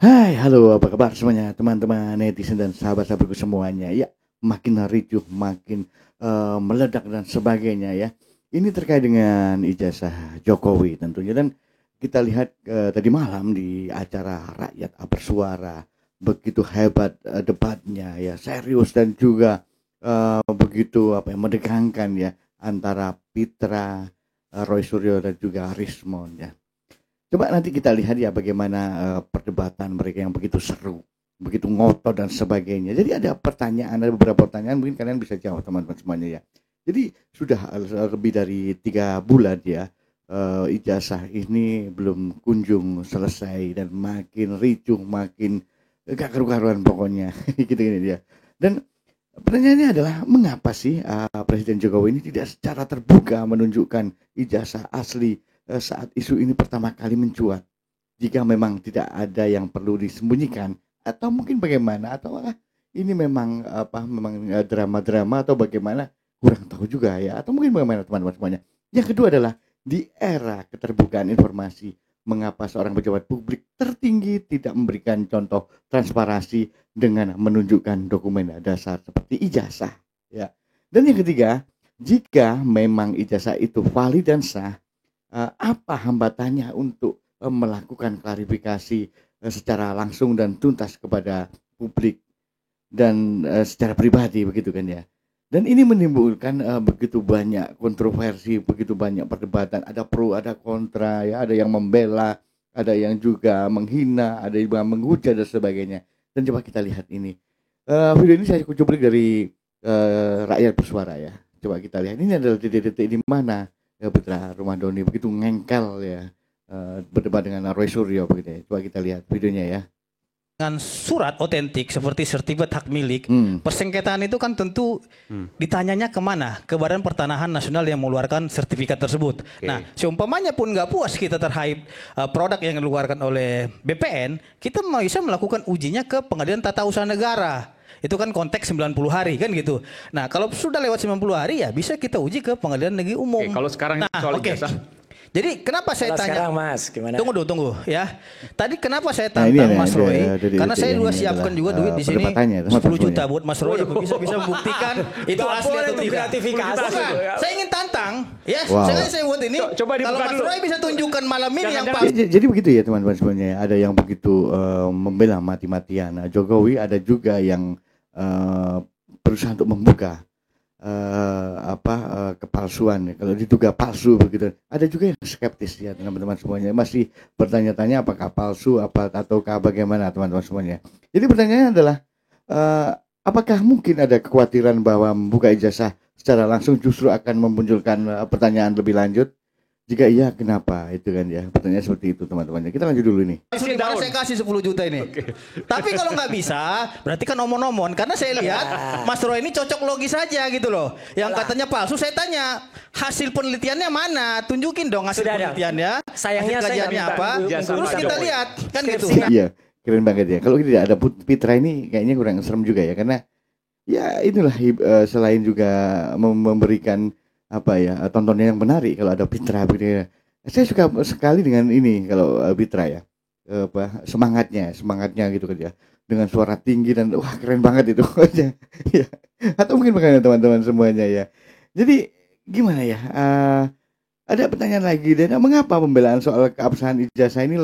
Hai, halo, apa kabar semuanya, teman-teman netizen dan sahabat-sahabatku semuanya. Ya, makin ricuh, makin meledak dan sebagainya ya. Ini terkait dengan ijazah Jokowi tentunya dan kita lihat tadi malam di acara Rakyat Bersuara begitu hebat debatnya ya, serius dan juga begitu apa ya menegangkan ya antara Pitra, Roy Suryo dan juga Rismon ya. Coba nanti kita lihat ya bagaimana perdebatan mereka yang begitu seru, begitu ngotot dan sebagainya. Jadi ada beberapa pertanyaan mungkin kalian bisa jawab teman-teman semuanya ya. Jadi sudah lebih dari 3 bulan ya ijazah ini belum kunjung selesai dan makin ricuh, makin gak karu-karuan pokoknya gitu ini dia. Dan pertanyaannya adalah mengapa sih Presiden Jokowi ini tidak secara terbuka menunjukkan ijazah asli saat isu ini pertama kali mencuat, jika memang tidak ada yang perlu disembunyikan atau mungkin bagaimana atau ini memang memang drama-drama atau bagaimana kurang tahu juga ya atau mungkin bagaimana teman-teman semuanya. Yang kedua adalah di era keterbukaan informasi, mengapa seorang pejabat publik tertinggi tidak memberikan contoh transparansi dengan menunjukkan dokumen dasar seperti ijazah ya. Dan yang ketiga, jika memang ijazah itu valid dan sah, apa hambatannya untuk melakukan klarifikasi secara langsung dan tuntas kepada publik dan secara pribadi begitu kan ya. Dan ini menimbulkan begitu banyak kontroversi, begitu banyak perdebatan, ada pro, ada kontra ya, ada yang membela, ada yang juga menghina, ada yang menghujat dan sebagainya. Dan coba kita lihat ini. Video ini saya cuplik dari Rakyat Bersuara ya. Coba kita lihat ini adalah detik-detik di mana ya Putra Romadhoni begitu ngengkel ya berdebat dengan Roy Suryo begitu ya. Coba kita lihat videonya ya. Dengan surat otentik seperti sertifikat hak milik, persengketaan itu kan tentu ditanyanya kemana? Ke Badan Pertanahan Nasional yang mengeluarkan sertifikat tersebut. Okay. Nah, seumpamanya pun nggak puas kita terhadap produk yang dikeluarkan oleh BPN, kita bisa melakukan ujinya ke Pengadilan Tata Usaha Negara. Itu kan konteks 90 hari kan gitu. Nah, kalau sudah lewat 90 hari ya bisa kita uji ke Pengadilan Negeri Umum. Oke, kalau sekarang soal ijazah. Jadi kenapa saya tanya? Sekarang Mas, gimana? Tunggu ya. Tadi kenapa saya tantang Mas Roy? Karena saya juga siapkan juga duit di sini 10 juta buat Mas Roy bisa membuktikan itu asli atau tidak. Gratifikasi. Saya ingin tantang, ya. Saya buat ini. Coba kalau Mas Roy bisa tunjukkan malam ini yang pasti. Jadi begitu ya teman-teman semuanya. Ada yang begitu membela mati-matian. Nah, Jokowi ada juga yang berusaha untuk membuka kepalsuan ya. Kalau diduga palsu begitu. Ada juga yang skeptis ya teman-teman semuanya, masih bertanya-tanya apakah palsu ataukah bagaimana teman-teman semuanya. Jadi pertanyaannya adalah apakah mungkin ada kekhawatiran bahwa membuka ijazah secara langsung justru akan memunculkan pertanyaan lebih lanjut? Jika iya, kenapa? Itu kan ya, pertanyaan seperti itu teman-teman. Kita lanjut dulu nih. Saya kasih 10 juta ini. Okay. Tapi kalau nggak bisa, berarti kan omon-omon. Karena saya lihat Mas Roy ini cocok logis saja gitu loh. Yang katanya palsu, saya tanya hasil penelitiannya mana? Tunjukin dong hasil penelitiannya. Sayangnya kajiannya apa? Terus kita lihat kan gitu. Iya, keren banget ya. Kalau tidak ada Pitra ini kayaknya kurang serem juga ya, karena ya inilah selain juga memberikan tontonan yang menarik kalau ada Pitra begitu ya. Saya suka sekali dengan ini kalau Pitra ya. Semangatnya gitu kan ya. Dengan suara tinggi dan wah keren banget itu. Ya. Atau mungkin bagaimana teman-teman semuanya ya. Jadi gimana ya? Ada pertanyaan lagi, dan mengapa pembelaan soal keabsahan ijazah ini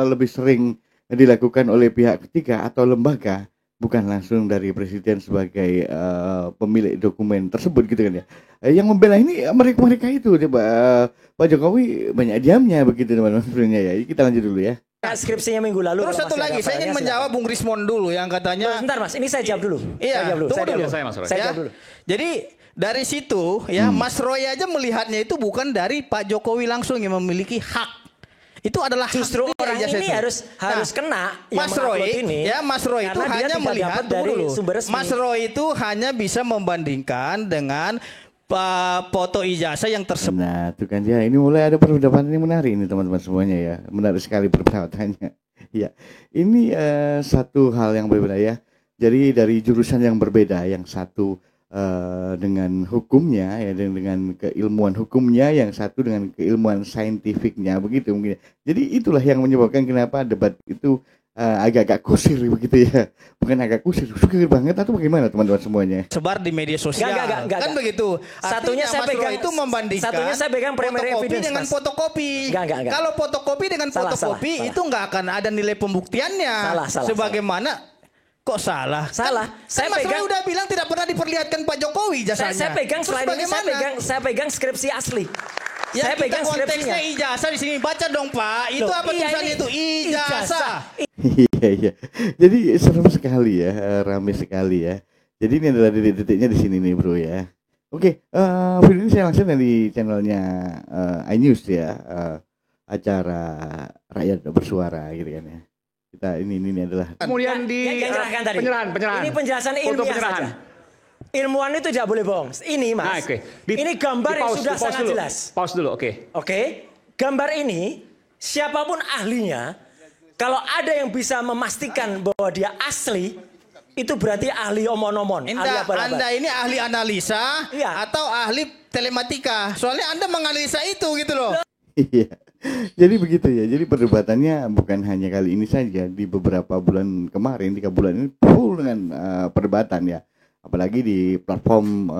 lebih sering dilakukan oleh pihak ketiga atau lembaga, bukan langsung dari presiden sebagai pemilik dokumen tersebut gitu kan ya. Yang membela ini mereka itu Pak Jokowi banyak diamnya begitu teman-teman sebenarnya ya. Kita lanjut dulu ya. Skripsinya minggu lalu. Terus satu lagi, saya ingin menjawab Bung Rismon dulu yang katanya. Sebentar Mas, ini saya jawab dulu. Iya, tunggu dulu. Saya jawab dulu. Jadi dari situ ya Mas Roy aja melihatnya itu bukan dari Pak Jokowi langsung yang memiliki hak. Itu adalah justru orang ini harus kena Mas Roy ini. Ya, Mas Roy itu hanya melihat dari sumber resmi. Mas Roy itu hanya bisa membandingkan dengan foto ijazah yang tersebut. Nah, itu kan ya, ini mulai ada perdebatan yang menarik ini teman-teman semuanya ya. Menarik sekali perdebatannya. Ya. Ini satu hal yang berbeda ya. Jadi dari jurusan yang berbeda, yang satu dengan hukumnya ya, dengan keilmuan hukumnya, yang satu dengan keilmuan saintifiknya begitu mungkin. Jadi itulah yang menyebabkan kenapa debat itu agak-agak kusir begitu ya. Bukan agak kusir banget atau bagaimana teman-teman semuanya? Sebar di media sosial. Enggak. Kan begitu. Satunya saya pegang itu membandingkan primary fotokopi evidence dengan Mas. fotokopi. Enggak. Kalau fotokopi dengan fotokopi itu enggak akan ada nilai pembuktiannya. Salah. Sebagaimana kok salah? Salah. Saya udah bilang tidak pernah diperlihatkan Pak Jokowi jasanya. Saya pegang selain ini saya pegang skripsi asli. Ya, saya pegang konteksnya ijazah di sini, baca dong Pak. Itu apa tulisannya itu? Ijazah. Iya. Jadi serem sekali ya, ramai sekali ya. Jadi ini adalah titik-titiknya di sini nih bro ya. Oke, video ini saya langsung dari channelnya iNews ya, acara rakyat bersuara gitu kan ya. Kita ini adalah. Kemudian di penyerahan. Ini penjelasan ilmiah saja. Ilmuwan itu tidak boleh bohong. Ini Mas, ini gambar yang sudah sangat jelas. Pause dulu, oke. Gambar ini, siapapun ahlinya, kalau ada yang bisa memastikan bahwa dia asli, itu berarti ahli omon-omon. Anda ini ahli analisa atau ahli telematika? Soalnya Anda menganalisa itu gitu loh. Iya. Jadi begitu ya. Jadi perdebatannya bukan hanya kali ini saja. Di beberapa bulan kemarin, 3 bulan ini full dengan perdebatan ya. Apalagi di platform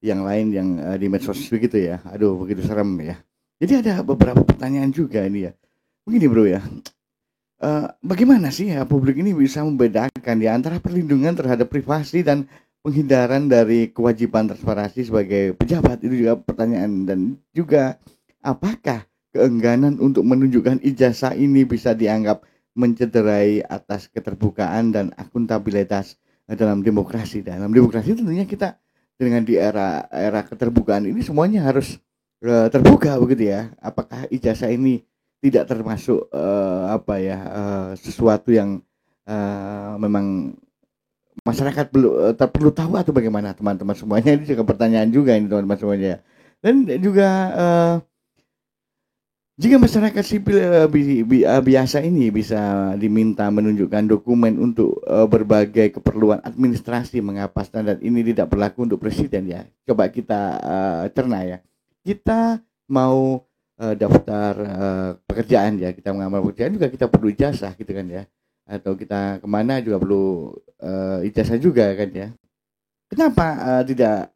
yang lain yang di medsos begitu ya. Aduh, begitu serem ya. Jadi ada beberapa pertanyaan juga ini ya. Begini bro ya. Bagaimana sih ya publik ini bisa membedakan di antara perlindungan terhadap privasi dan penghindaran dari kewajiban transparansi sebagai pejabat? Itu juga pertanyaan. Dan juga apakah keengganan untuk menunjukkan ijazah ini bisa dianggap mencederai atas keterbukaan dan akuntabilitas dalam demokrasi. Dalam demokrasi tentunya kita dengan di era keterbukaan ini semuanya harus terbuka begitu ya. Apakah ijazah ini tidak termasuk sesuatu yang memang masyarakat perlu tahu atau bagaimana teman-teman semuanya? Ini juga pertanyaan juga ini teman-teman semuanya. Dan juga jika masyarakat sipil biasa ini bisa diminta menunjukkan dokumen untuk berbagai keperluan administrasi, mengapa standar ini tidak berlaku untuk presiden ya? Coba kita cerna ya. Kita mau daftar pekerjaan ya, kita mengambil pekerjaan juga kita perlu ijazah gitu kan ya. Atau kita kemana juga perlu ijazah juga kan ya. Kenapa tidak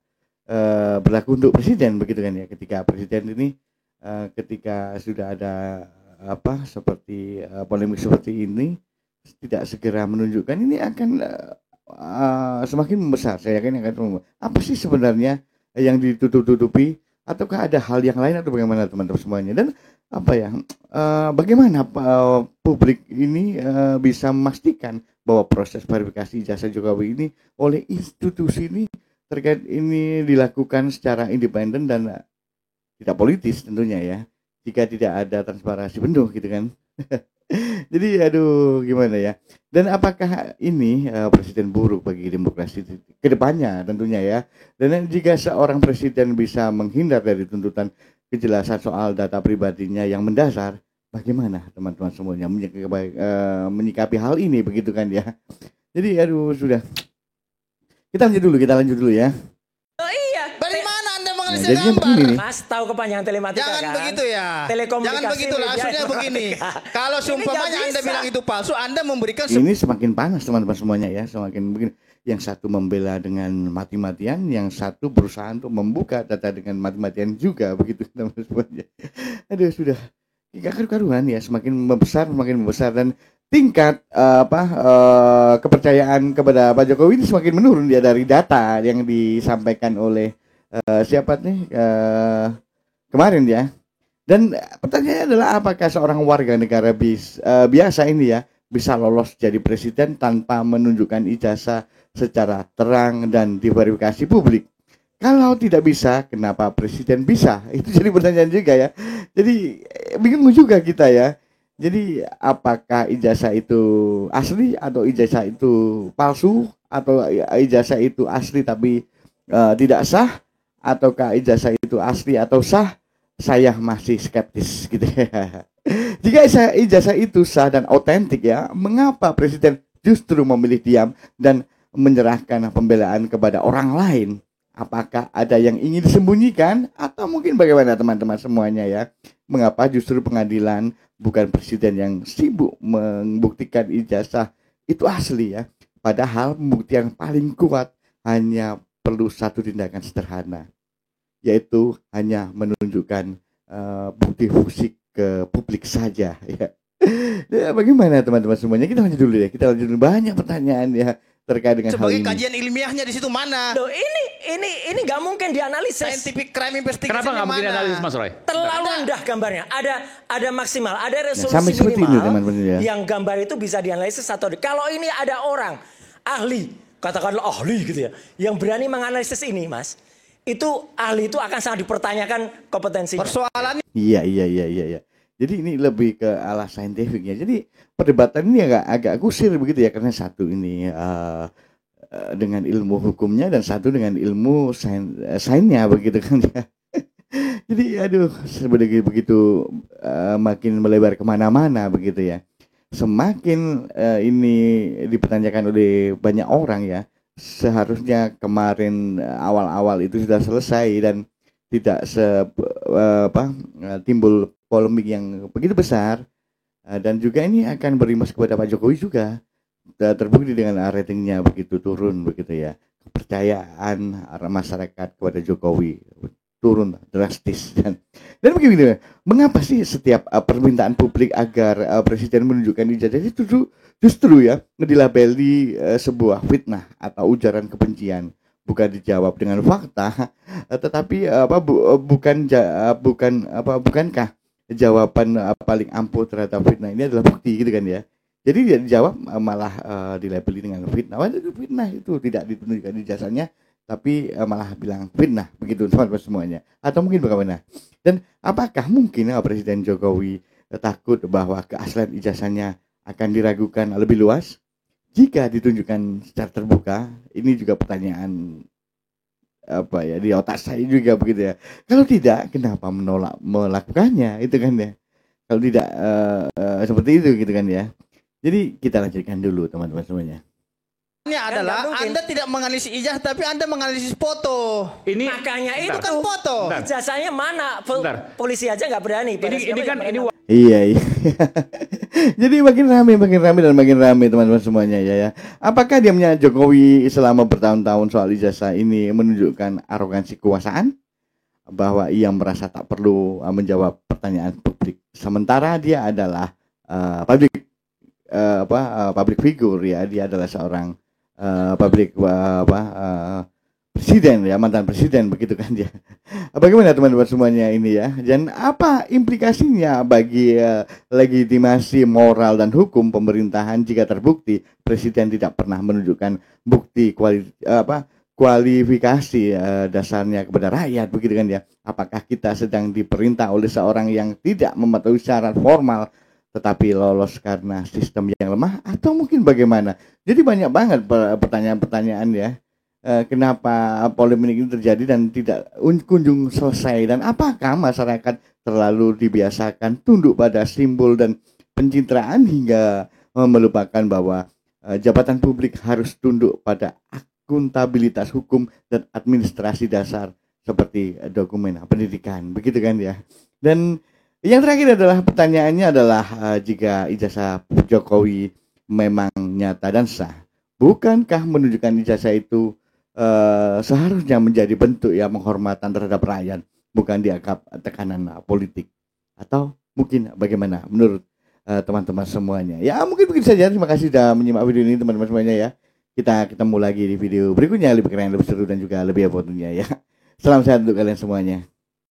berlaku untuk presiden begitu kan ya? Ketika presiden ini ketika sudah ada seperti polemik seperti ini tidak segera menunjukkan, ini akan semakin membesar. Saya yakin akan apa sih sebenarnya yang ditutup-tutupi, ataukah ada hal yang lain atau bagaimana teman-teman semuanya? Dan bagaimana publik ini bisa memastikan bahwa proses verifikasi ijazah Jokowi ini oleh institusi ini terkait ini dilakukan secara independen dan tidak politis tentunya ya, jika tidak ada transparansi penuh gitu kan. Jadi aduh gimana ya. Dan apakah ini presiden buruk bagi demokrasi ke depannya tentunya ya. Dan jika seorang presiden bisa menghindar dari tuntutan kejelasan soal data pribadinya yang mendasar, bagaimana teman-teman semuanya menyikapi hal ini begitu kan ya. Jadi aduh sudah. Kita lanjut dulu ya. Jadi begini nih. Mas tahu kepanjangan telematika jangan kan? Begitu ya. Telekomunikasi. Jangan begitu langsungnya begini. Kalau seumpamanya Anda bilang itu palsu, Anda memberikan ini semakin panas teman-teman semuanya ya, semakin begini. Yang satu membela dengan mati-matian, yang satu berusaha untuk membuka data dengan mati-matian juga begitu teman-teman semuanya. Aduh sudah karuan ya, semakin membesar dan tingkat kepercayaan kepada Pak Jokowi ini semakin menurun ya dari data yang disampaikan oleh siapa nih kemarin ya. Dan pertanyaannya adalah apakah seorang warga negara biasa ini ya bisa lolos jadi presiden tanpa menunjukkan ijazah secara terang dan diverifikasi publik? Kalau tidak bisa, kenapa presiden bisa? Itu jadi pertanyaan juga ya. Jadi bingung juga kita ya. Jadi apakah ijazah itu asli atau ijazah itu palsu, atau ijazah itu asli tapi tidak sah, ataukah ijazah itu asli atau sah? Saya masih skeptis gitu ya. Jika ijazah itu sah dan otentik ya, mengapa presiden justru memilih diam dan menyerahkan pembelaan kepada orang lain? Apakah ada yang ingin disembunyikan atau mungkin bagaimana teman-teman semuanya ya? Mengapa justru pengadilan bukan presiden yang sibuk membuktikan ijazah itu asli ya. Padahal bukti yang paling kuat hanya perlu satu tindakan sederhana, yaitu hanya menunjukkan bukti fisik ke publik saja ya. Ya, bagaimana teman-teman semuanya? Kita lanjut dulu ya. Kita lanjut dulu, banyak pertanyaan ya terkait dengan hal Sebagai ini. kajian ilmiahnya di situ mana? Loh, ini nggak mungkin dianalisis. Scientific crime investigation Kenapa nggak mungkin analisis, Mas Roy? Terlalu rendah gambarnya. Ada maksimal, ada resolusi sampai seperti minimal itu, teman-teman, ya. yang gambar itu bisa dianalisis atau kalau ini ada orang ahli, katakanlah ahli gitu ya, yang berani menganalisis ini, Mas, itu ahli itu akan sangat dipertanyakan kompetensinya. Persoalannya Iya. Jadi ini lebih ke arah saintifiknya. Jadi perdebatan ini agak kusir begitu ya, karena satu ini dengan ilmu hukumnya dan satu dengan ilmu sainsnya begitu kan ya. Jadi aduh sebenarnya begitu makin melebar kemana-mana begitu ya. Semakin ini dipertanyakan oleh banyak orang ya. Seharusnya kemarin awal-awal itu sudah selesai dan tidak timbul polemik yang begitu besar, dan juga ini akan berimbas kepada Pak Jokowi juga. Terbukti dengan ratingnya begitu turun begitu ya, kepercayaan masyarakat kepada Jokowi turun drastis dan begini, mengapa sih setiap permintaan publik agar presiden menunjukkan ijazah itu justru ya dilabeli sebuah fitnah atau ujaran kebencian, bukan dijawab dengan fakta, tetapi bukankah jawaban paling ampuh terhadap fitnah ini adalah bukti gitu kan ya. Jadi dia dijawab malah dilabeli dengan fitnah. Wah, itu fitnah, itu tidak ditunjukkan ijazahnya tapi malah bilang fitnah begitu teman-teman semuanya. Atau mungkin bagaimana? Dan apakah mungkin Presiden Jokowi takut bahwa keaslian ijazahnya akan diragukan lebih luas jika ditunjukkan secara terbuka? Ini juga pertanyaan di otak saya juga begitu ya. Kalau tidak, kenapa menolak melakukannya, itu kan ya. Kalau tidak seperti itu gitu kan ya. Jadi kita lanjutkan dulu teman-teman semuanya. adalah Anda tidak menganalisis ijazah tapi Anda menganalisis foto. Ini makanya itu kan foto. Ijazahnya mana? Polisi aja nggak berani. Iya. Jadi makin ramai teman-teman semuanya ya. Apakah diamnya Jokowi selama bertahun-tahun soal ijazah ini menunjukkan arogansi kekuasaan, bahwa ia merasa tak perlu menjawab pertanyaan publik, sementara dia adalah public figure ya, dia adalah seorang presiden ya, mantan presiden begitu kan dia. Bagaimana teman-teman semuanya ini ya, dan apa implikasinya bagi legitimasi moral dan hukum pemerintahan jika terbukti presiden tidak pernah menunjukkan bukti kualifikasi dasarnya kepada rakyat begitu kan ya. Apakah kita sedang diperintah oleh seorang yang tidak mematuhi syarat formal tetapi lolos karena sistem yang lemah, atau mungkin bagaimana? Jadi banyak banget pertanyaan-pertanyaan ya. Kenapa polemik ini terjadi dan tidak kunjung selesai, dan apakah masyarakat terlalu dibiasakan tunduk pada simbol dan pencitraan hingga melupakan bahwa jabatan publik harus tunduk pada akuntabilitas hukum dan administrasi dasar seperti dokumen pendidikan begitu kan ya. Dan yang terakhir adalah pertanyaannya adalah jika ijazah Jokowi memang nyata dan sah, bukankah menunjukkan ijazah itu seharusnya menjadi bentuk ya penghormatan terhadap rakyat, bukan dianggap tekanan politik? Atau mungkin bagaimana menurut teman-teman semuanya? Ya mungkin begitu saja. Terima kasih sudah menyimak video ini teman-teman semuanya ya. Kita ketemu lagi di video berikutnya, lebih keren, lebih seru dan juga lebih apa tentunya ya. Salam sehat untuk kalian semuanya.